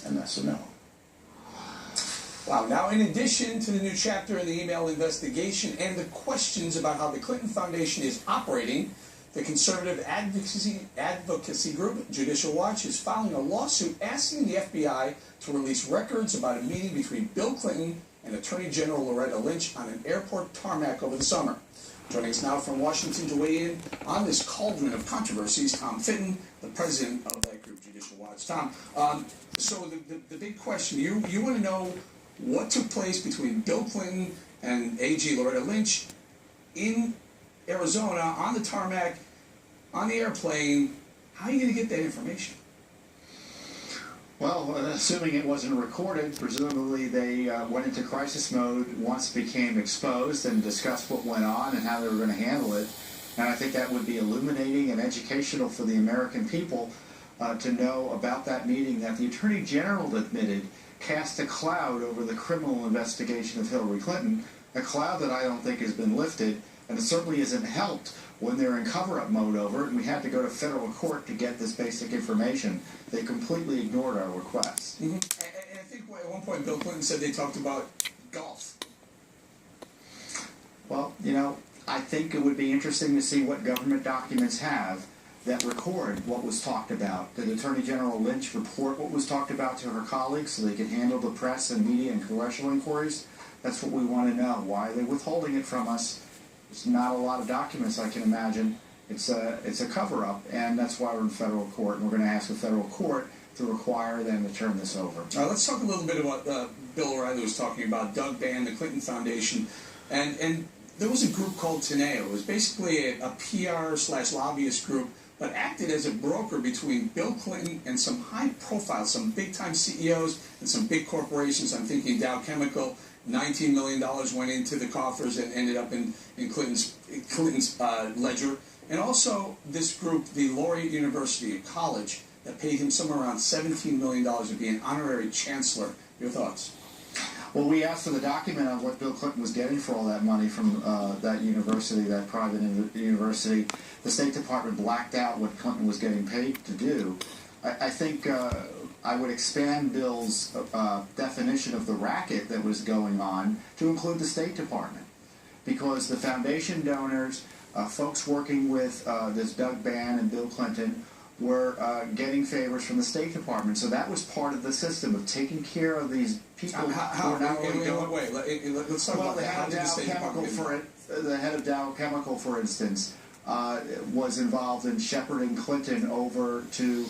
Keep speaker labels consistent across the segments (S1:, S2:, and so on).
S1: and that's a no.
S2: Wow. Now, in addition to the new chapter in the email investigation and the questions about how the Clinton Foundation is operating, the conservative advocacy group Judicial Watch is filing a lawsuit asking the FBI to release records about a meeting between Bill Clinton and Attorney General L.LYNCH on an airport tarmac over the summer. Joining us now from Washington to weigh in on this cauldron of controversies, Tom Fitton, the president of that group, Judicial Watch. Tom, so the big question, you want to know what took place between Bill Clinton and AG Loretta Lynch in Arizona on the tarmac, on the airplane. How are you going to get that information?
S1: Well, assuming it wasn't recorded, presumably they went into crisis mode once it became exposed and discussed what went on and how they were going to handle it. And I think that would be illuminating and educational for the American people to know about that meeting that the Attorney General admitted cast a cloud over the criminal investigation of Hillary Clinton, a cloud that I don't think has been lifted, and it certainly isn't helped when they're in cover-up mode over it, and we had to go to federal court to get this basic information. They completely ignored our requests.
S2: Mm-hmm. And I think at one point Bill Clinton said they talked about golf.
S1: Well, you know, I think it would be interesting to see what government documents have that record what was talked about. Did Attorney General Lynch report what was talked about to her colleagues so they could handle the press and media and congressional inquiries? That's what we want to know. Why are they withholding it from us? There's not a lot of documents, I can imagine. It's a cover-up, and that's why we're in federal court, and we're going to ask the federal court to require them to turn this over.
S2: Let's talk a little bit about Bill O'Reilly was talking about, Doug Bann, the Clinton Foundation, and there was a group called Teneo. It was basically a PR/lobbyist group, but acted as a broker between Bill Clinton and some high-profile, some big-time CEOs and some big corporations. I'm thinking Dow Chemical. $19 million went into the coffers and ended up in Clinton's ledger. And also this group, the Laureate University, a college, that paid him somewhere around $17 million to be an honorary chancellor. Your thoughts?
S1: Well, we asked for the document on what Bill Clinton was getting for all that money from that university, that private university. The State Department blacked out what Clinton was getting paid to do. I think I would expand Bill's definition of the racket that was going on to include the State Department, because the foundation donors, folks working with this Doug Bann and Bill Clinton, were getting favors from the State Department. So that was part of the system of taking care of these people who were not only going...
S2: Wait, let's talk about that.
S1: The head of Dow Chemical, for instance, was involved in shepherding Clinton over to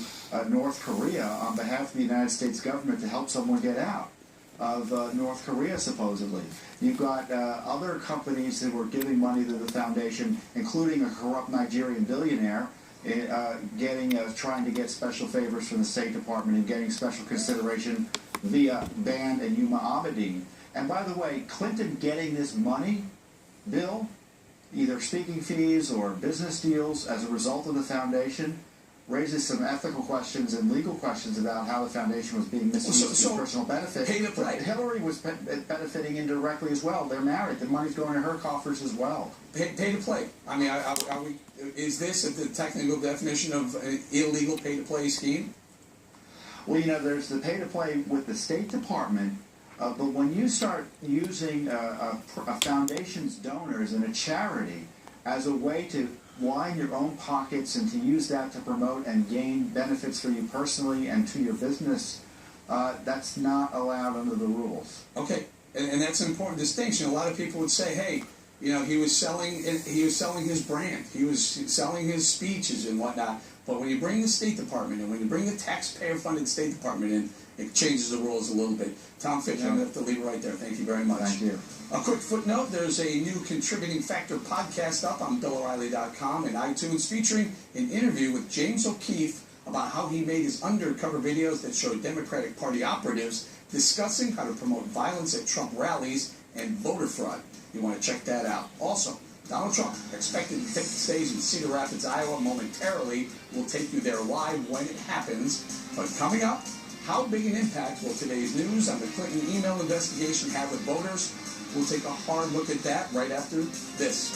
S1: North Korea on behalf of the United States government to help someone get out of North Korea, supposedly. You've got other companies that were giving money to the foundation, including a corrupt Nigerian billionaire, trying to get special favors from the State Department and getting special consideration via Bann and Yuma Abedin. And by the way, Clinton getting this money, Bill, either speaking fees or business deals as a result of the foundation, raises some ethical questions and legal questions about how the foundation was being misused for personal benefit. But Hillary was benefiting indirectly as well. They're married. The money's going to her coffers as well.
S2: Pay to play. I mean, is this the technical definition of an illegal pay-to-play scheme?
S1: Well, you know, there's the pay-to-play with the State Department, but when you start using a foundation's donors and a charity as a way to line your own pockets and to use that to promote and gain benefits for you personally and to your business, that's not allowed under the rules.
S2: Okay, and that's an important distinction. A lot of people would say, hey, you know, he was selling his brand, he was selling his speeches and whatnot. But when you bring the State Department in, when you bring the taxpayer-funded State Department in, it changes the rules a little bit. Tom Fitton, I'm going to have to leave it right there. Thank you very much.
S1: Thank you.
S2: A quick footnote, there's a new Contributing Factor podcast up on BillO'Reilly.com and iTunes featuring an interview with James O'Keefe about how he made his undercover videos that show Democratic Party operatives discussing how to promote violence at Trump rallies and voter fraud. You want to check that out. Also, Donald Trump, expected to take the stage in Cedar Rapids, Iowa momentarily. We'll take you there live when it happens. But coming up, how big an impact will today's news on the Clinton email investigation have with voters? We'll take a hard look at that right after this.